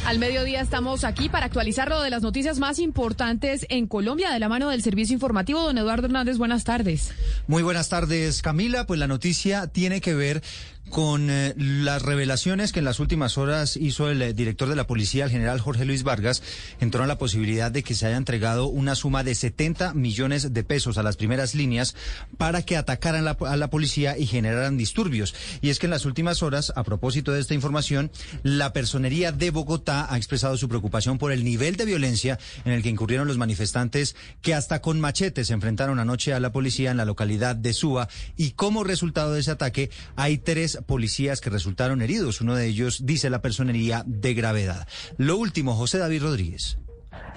Al mediodía estamos aquí para actualizar lo de las noticias más importantes en Colombia de la mano del servicio informativo. Don Eduardo Hernández, buenas tardes. Muy buenas tardes, Camila. Pues la noticia tiene que ver con las revelaciones que en las últimas horas hizo el director de la policía, el general Jorge Luis Vargas, en torno a la posibilidad de que se haya entregado una suma de 70 millones de pesos a las primeras líneas para que atacaran a la policía y generaran disturbios. Y es que en las últimas horas, a propósito de esta información, la Personería de Bogotá ha expresado su preocupación por el nivel de violencia en el que incurrieron los manifestantes que hasta con machetes se enfrentaron anoche a la policía en la localidad de Suba, y como resultado de ese ataque hay 3 policías que resultaron heridos. Uno de ellos, dice la Personería, de gravedad. Lo último, José David Rodríguez.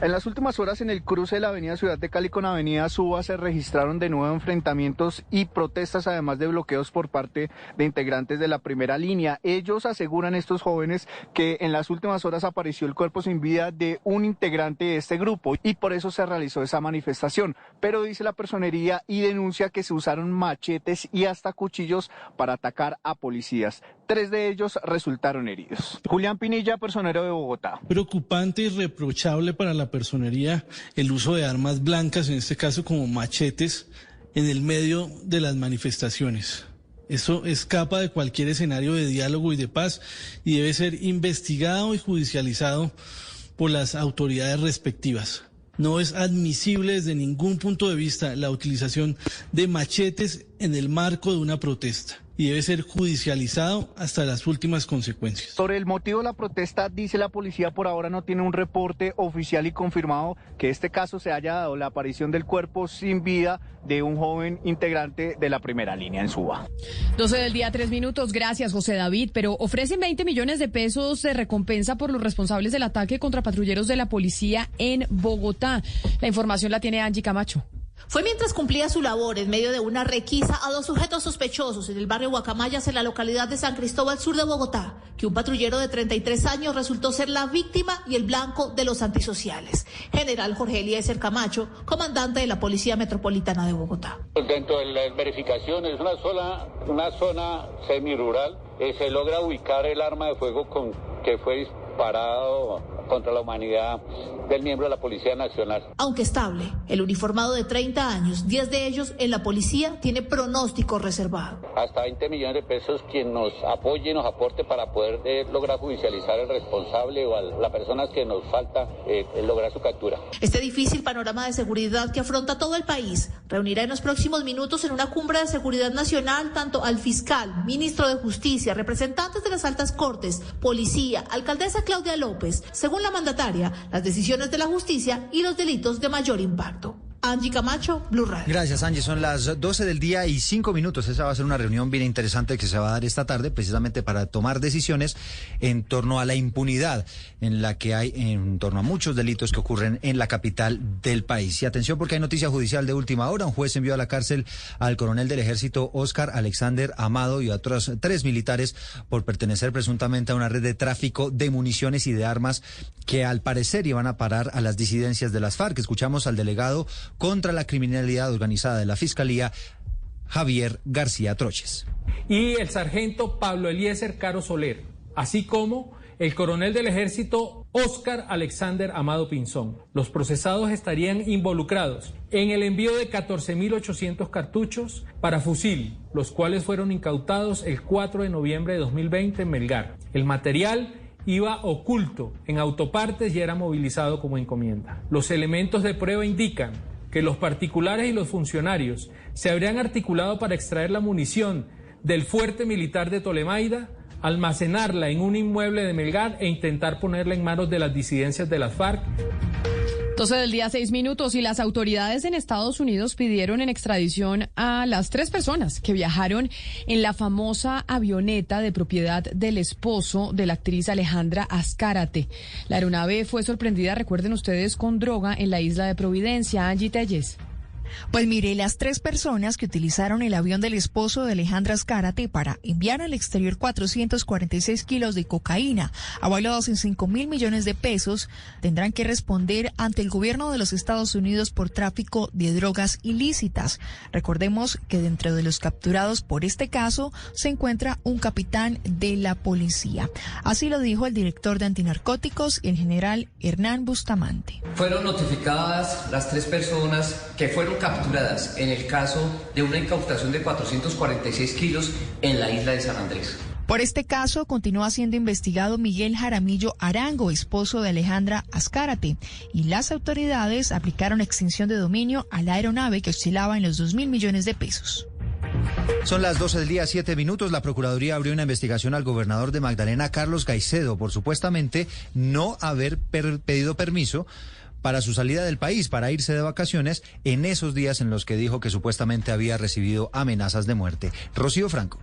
En las últimas horas, en el cruce de la avenida Ciudad de Cali con avenida Suba, se registraron de nuevo enfrentamientos y protestas, además de bloqueos por parte de integrantes de la primera línea. Ellos aseguran, estos jóvenes, que en las últimas horas apareció el cuerpo sin vida de un integrante de este grupo y por eso se realizó esa manifestación. Pero dice la Personería y denuncia que se usaron machetes y hasta cuchillos para atacar a policías. 3 de ellos resultaron heridos. Julián Pinilla, personero de Bogotá. Preocupante y reprochable para la Personería el uso de armas blancas, en este caso como machetes, en el medio de las manifestaciones. Eso escapa de cualquier escenario de diálogo y de paz y debe ser investigado y judicializado por las autoridades respectivas. No es admisible desde ningún punto de vista la utilización de machetes en el marco de una protesta y debe ser judicializado hasta las últimas consecuencias. Sobre el motivo de la protesta, dice la policía, por ahora no tiene un reporte oficial y confirmado que este caso se haya dado, la aparición del cuerpo sin vida de un joven integrante de la primera línea en Suba. 12 del día, 3 minutos. Gracias, José David. Pero ofrecen 20 millones de pesos de recompensa por los responsables del ataque contra patrulleros de la policía en Bogotá. La información la tiene Angie Camacho. Fue mientras cumplía su labor en medio de una requisa a 2 sujetos sospechosos en el barrio Guacamayas, en la localidad de San Cristóbal, sur de Bogotá, que un patrullero de 33 años resultó ser la víctima y el blanco de los antisociales. General Jorge Eliezer Camacho, comandante de la Policía Metropolitana de Bogotá. Dentro de las verificaciones, una zona semirural, se logra ubicar el arma de fuego que fue disparado contra la humanidad del miembro de la Policía Nacional. Aunque estable, el uniformado de 30 años, 10 de ellos en la policía, tiene pronóstico reservado. Hasta 20 millones de pesos quien nos apoye y nos aporte para poder lograr judicializar al responsable o a la persona que nos falta lograr su captura. Este difícil panorama de seguridad que afronta todo el país reunirá en los próximos minutos en una cumbre de seguridad nacional tanto al fiscal, ministro de Justicia, representantes de las altas cortes, policía, alcaldesa Claudia López. Según la mandataria, las decisiones de la justicia y los delitos de mayor impacto. Angie Camacho, Blue Radio. Gracias, Angie. Son las 12 del día y 5 minutos. Esa va a ser una reunión bien interesante que se va a dar esta tarde, precisamente para tomar decisiones en torno a la impunidad en la que hay en torno a muchos delitos que ocurren en la capital del país. Y atención, porque hay noticia judicial de última hora. Un juez envió a la cárcel al coronel del ejército Óscar Alexander Amado y a otros 3 militares por pertenecer presuntamente a una red de tráfico de municiones y de armas que al parecer iban a parar a las disidencias de las FARC. Escuchamos al delegado contra la criminalidad organizada de la Fiscalía, Javier García Troches. Y el sargento Pablo Eliezer Caro Soler, así como el coronel del ejército Óscar Alexander Amado Pinzón. Los procesados estarían involucrados en el envío de 14.800 cartuchos para fusil, los cuales fueron incautados el 4 de noviembre de 2020 en Melgar. El material iba oculto en autopartes y era movilizado como encomienda. Los elementos de prueba indican que los particulares y los funcionarios se habrían articulado para extraer la munición del fuerte militar de Tolemaida, almacenarla en un inmueble de Melgar e intentar ponerla en manos de las disidencias de las FARC. 12 del día, 6 minutos, y las autoridades en Estados Unidos pidieron en extradición a las 3 personas que viajaron en la famosa avioneta de propiedad del esposo de la actriz Alejandra Azcárate. La aeronave fue sorprendida, recuerden ustedes, con droga en la isla de Providencia. Angie Telles. Pues mire, las 3 personas que utilizaron el avión del esposo de Alejandra Azcárate para enviar al exterior 446 kilos de cocaína, avalados en 5.000 millones de pesos, tendrán que responder ante el gobierno de los Estados Unidos por tráfico de drogas ilícitas. Recordemos que dentro de los capturados por este caso se encuentra un capitán de la policía. Así lo dijo el director de antinarcóticos, el general Hernán Bustamante. Fueron notificadas las 3 personas que fueron capturadas en el caso de una incautación de 446 kilos en la isla de San Andrés. Por este caso continúa siendo investigado Miguel Jaramillo Arango, esposo de Alejandra Azcárate, y las autoridades aplicaron extinción de dominio a la aeronave que oscilaba en los 2.000 millones de pesos. Son las 12 del día, 7 minutos. La Procuraduría abrió una investigación al gobernador de Magdalena, Carlos Caicedo, por supuestamente no haber pedido permiso para su salida del país, para irse de vacaciones en esos días en los que dijo que supuestamente había recibido amenazas de muerte. Rocío Franco.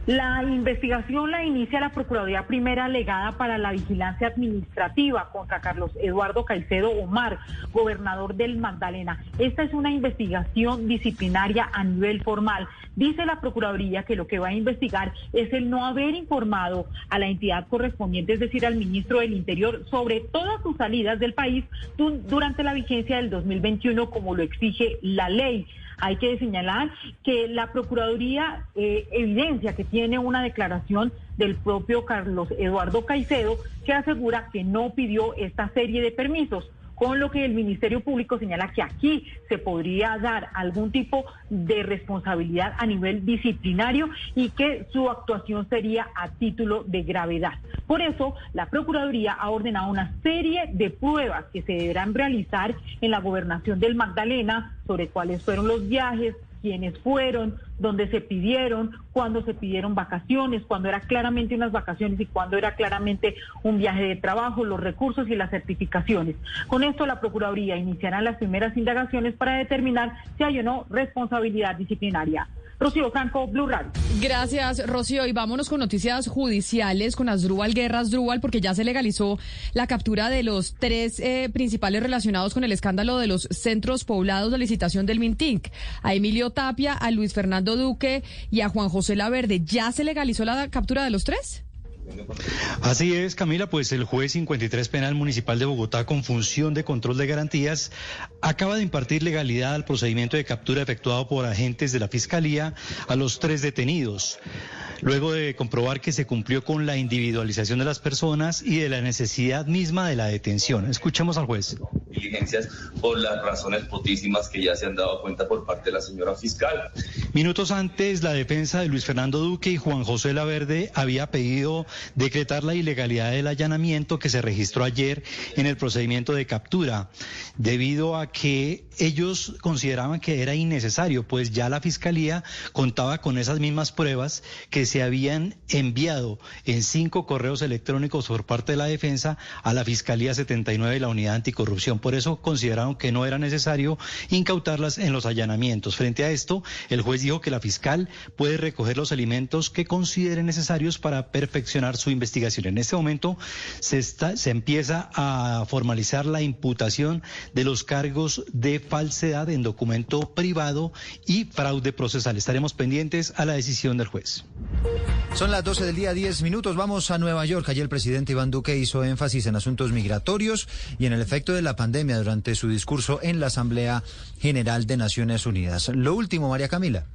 La investigación la inicia la Procuraduría Primera Legada para la Vigilancia Administrativa contra Carlos Eduardo Caicedo Omar, gobernador del Magdalena. Esta es una investigación disciplinaria a nivel formal. Dice la Procuraduría que lo que va a investigar es el no haber informado a la entidad correspondiente, es decir, al ministro del Interior, sobre todas sus salidas del país durante la vigencia del 2021, como lo exige la ley. Hay que señalar que la Procuraduría evidencia que tiene una declaración del propio Carlos Eduardo Caicedo que asegura que no pidió esta serie de permisos, con lo que el Ministerio Público señala que aquí se podría dar algún tipo de responsabilidad a nivel disciplinario y que su actuación sería a título de gravedad. Por eso, la Procuraduría ha ordenado una serie de pruebas que se deberán realizar en la gobernación del Magdalena sobre cuáles fueron los viajes, quiénes fueron, dónde se pidieron, cuándo se pidieron vacaciones, cuándo era claramente unas vacaciones y cuándo era claramente un viaje de trabajo, los recursos y las certificaciones. Con esto la Procuraduría iniciará las primeras indagaciones para determinar si hay o no responsabilidad disciplinaria. Rocío Franco, Blue Radio. Gracias, Rocío. Y vámonos con noticias judiciales con Asdrúbal Guerra Asdrúbal, porque ya se legalizó la captura de los 3 principales relacionados con el escándalo de los centros poblados de licitación del Mintic. A Emilio Tapia, a Luis Fernando Duque y a Juan José Laverde. ¿Ya se legalizó la captura de los 3? Así es, Camila, pues el juez 53 Penal Municipal de Bogotá, con función de control de garantías, acaba de impartir legalidad al procedimiento de captura efectuado por agentes de la Fiscalía a los 3 detenidos, luego de comprobar que se cumplió con la individualización de las personas y de la necesidad misma de la detención. Escuchemos al juez. Diligencias por las razones potísimas que ya se han dado cuenta por parte de la señora fiscal. Minutos antes, la defensa de Luis Fernando Duque y Juan José Laverde había pedido decretar la ilegalidad del allanamiento que se registró ayer en el procedimiento de captura, debido a que ellos consideraban que era innecesario, pues ya la Fiscalía contaba con esas mismas pruebas que se habían enviado en 5 correos electrónicos por parte de la defensa a la Fiscalía 79 de la Unidad Anticorrupción. Por eso consideraron que no era necesario incautarlas en los allanamientos. Frente a esto, el juez dijo que la fiscal puede recoger los elementos que considere necesarios para perfeccionar su investigación. En este momento se empieza a formalizar la imputación de los cargos de falsedad en documento privado y fraude procesal. Estaremos pendientes a la decisión del juez. Son las 12 del día, 10 minutos. Vamos a Nueva York. Allí el presidente Iván Duque hizo énfasis en asuntos migratorios y en el efecto de la pandemia durante su discurso en la Asamblea General de Naciones Unidas. Lo último, María Camila.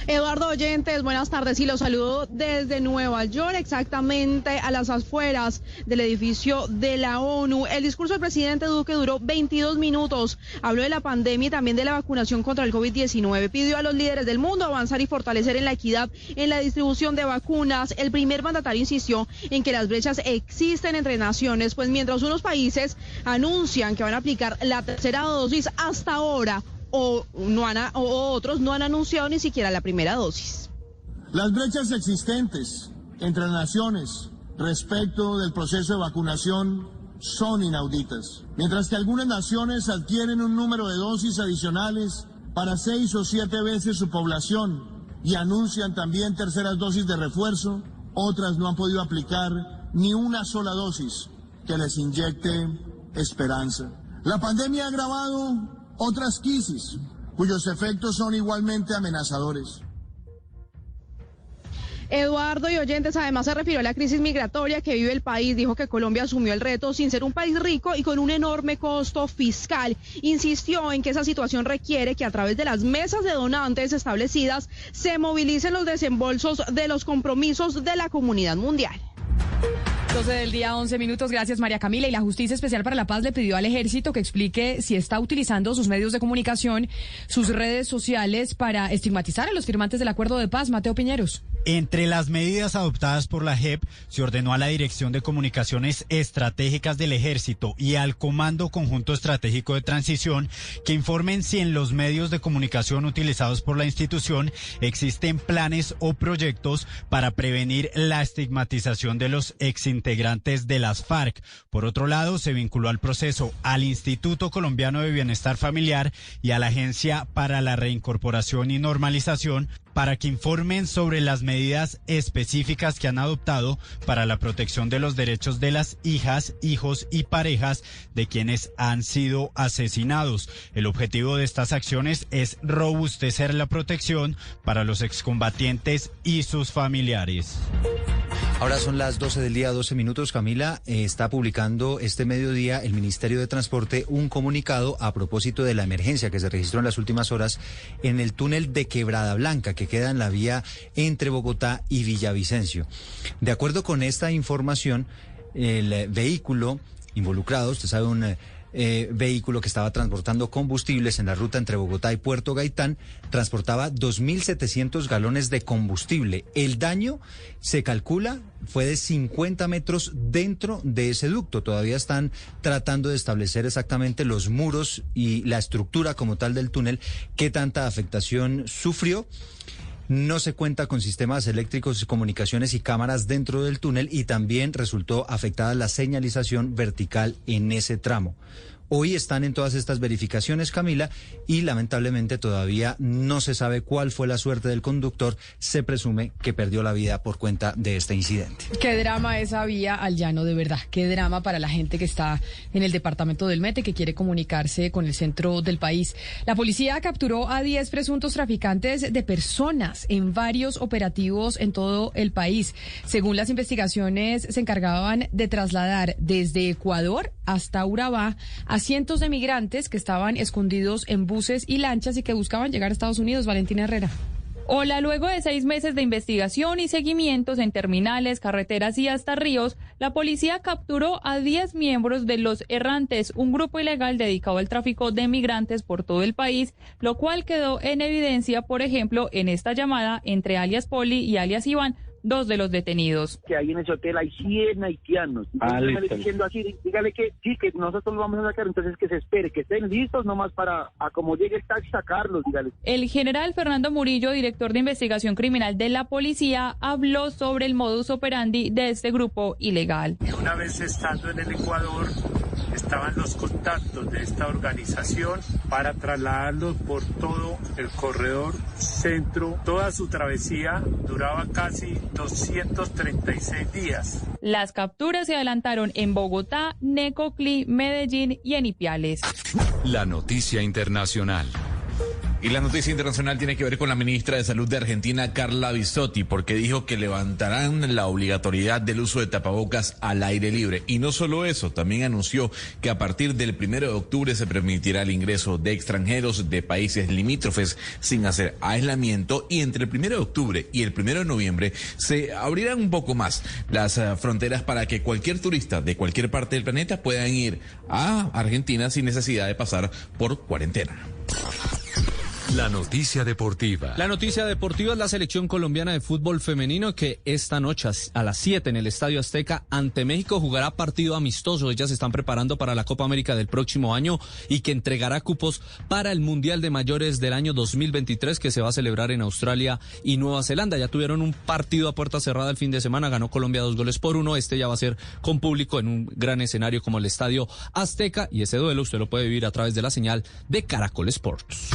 Eduardo Oyentes, buenas tardes y los saludo desde Nueva York, exactamente a las afueras del edificio de la ONU. El discurso del presidente Duque duró 22 minutos. Habló de la pandemia y también de la vacunación contra el COVID-19. Pidió a los líderes del mundo avanzar y fortalecer en la equidad en la distribución de vacunas. El primer mandatario insistió en que las brechas existen entre naciones, pues mientras unos países anuncian que van a aplicar la tercera dosis, hasta ahora otros no han anunciado ni siquiera la primera dosis. Las brechas existentes entre naciones respecto del proceso de vacunación son inauditas. Mientras que algunas naciones adquieren un número de dosis adicionales para 6 o 7 veces su población y anuncian también terceras dosis de refuerzo, otras no han podido aplicar ni una sola dosis que les inyecte esperanza. La pandemia ha agravado otras crisis cuyos efectos son igualmente amenazadores. Eduardo y oyentes, además se refirió a la crisis migratoria que vive el país. Dijo que Colombia asumió el reto sin ser un país rico y con un enorme costo fiscal. Insistió en que esa situación requiere que a través de las mesas de donantes establecidas se movilicen los desembolsos de los compromisos de la comunidad mundial. 12 del día, 11 minutos. Gracias, María Camila. Y la Justicia Especial para la Paz le pidió al Ejército que explique si está utilizando sus medios de comunicación, sus redes sociales para estigmatizar a los firmantes del acuerdo de paz. Mateo Piñeros. Entre las medidas adoptadas por la JEP, se ordenó a la Dirección de Comunicaciones Estratégicas del Ejército y al Comando Conjunto Estratégico de Transición que informen si en los medios de comunicación utilizados por la institución existen planes o proyectos para prevenir la estigmatización de los exintegrantes de las FARC. Por otro lado, se vinculó al proceso al Instituto Colombiano de Bienestar Familiar y a la Agencia para la Reincorporación y Normalización para que informen sobre las medidas específicas que han adoptado para la protección de los derechos de las hijas, hijos y parejas de quienes han sido asesinados. El objetivo de estas acciones es robustecer la protección para los excombatientes y sus familiares. Ahora son las 12 del día, 12 minutos. Camila, está publicando este mediodía el Ministerio de Transporte un comunicado a propósito de la emergencia que se registró en las últimas horas en el túnel de Quebrada Blanca, que queda en la vía entre Bogotá y Villavicencio. De acuerdo con esta información, el vehículo involucrado, usted sabe, un vehículo que estaba transportando combustibles en la ruta entre Bogotá y Puerto Gaitán, transportaba 2.700 galones de combustible. El daño, se calcula, fue de 50 metros dentro de ese ducto. Todavía están tratando de establecer exactamente los muros y la estructura como tal del túnel, qué tanta afectación sufrió. No se cuenta con sistemas eléctricos, comunicaciones y cámaras dentro del túnel y también resultó afectada la señalización vertical en ese tramo. Hoy están en todas estas verificaciones, Camila, y lamentablemente todavía no se sabe cuál fue la suerte del conductor. Se presume que perdió la vida por cuenta de este incidente. Qué drama esa vía al llano, de verdad. Qué drama para la gente que está en el departamento del Meta, que quiere comunicarse con el centro del país. La policía capturó a 10 presuntos traficantes de personas en varios operativos en todo el país. Según las investigaciones, se encargaban de trasladar desde Ecuador hasta Urabá a cientos de migrantes que estaban escondidos en buses y lanchas y que buscaban llegar a Estados Unidos. Valentina Herrera. Hola, luego de 6 meses de investigación y seguimientos en terminales, carreteras y hasta ríos, la policía capturó a 10 miembros de Los Errantes, un grupo ilegal dedicado al tráfico de migrantes por todo el país, lo cual quedó en evidencia, por ejemplo, en esta llamada entre alias Poli y alias Iván, 2 de los detenidos. Que ahí en ese hotel hay 100 haitianos. Entonces, diciendo así, dígale que sí, que nosotros lo vamos a sacar, entonces que se espere, que estén listos nomás para, a como llegue el taxi, sacarlos, dígale. El general Fernando Murillo, director de investigación criminal de la policía, habló sobre el modus operandi de este grupo ilegal. Una vez estando en el Ecuador, estaban los contactos de esta organización para trasladarlos por todo el corredor centro. Toda su travesía duraba casi 236 días. Las capturas se adelantaron en Bogotá, Necoclí, Medellín y en Ipiales. La noticia internacional. Y la noticia internacional tiene que ver con la ministra de Salud de Argentina, Carla Bisotti, porque dijo que levantarán la obligatoriedad del uso de tapabocas al aire libre. Y no solo eso, también anunció que a partir del 1 de octubre se permitirá el ingreso de extranjeros de países limítrofes sin hacer aislamiento, y entre el 1 de octubre y el 1 de noviembre se abrirán un poco más las fronteras para que cualquier turista de cualquier parte del planeta puedan ir a Argentina sin necesidad de pasar por cuarentena. La noticia deportiva. La noticia deportiva es la selección colombiana de fútbol femenino que esta noche a las 7 en el Estadio Azteca ante México jugará partido amistoso. Ellas se están preparando para la Copa América del próximo año y que entregará cupos para el Mundial de Mayores del año 2023 que se va a celebrar en Australia y Nueva Zelanda. Ya tuvieron un partido a puerta cerrada el fin de semana, ganó Colombia 2-1. Este ya va a ser con público en un gran escenario como el Estadio Azteca, y ese duelo usted lo puede vivir a través de la señal de Caracol Sports.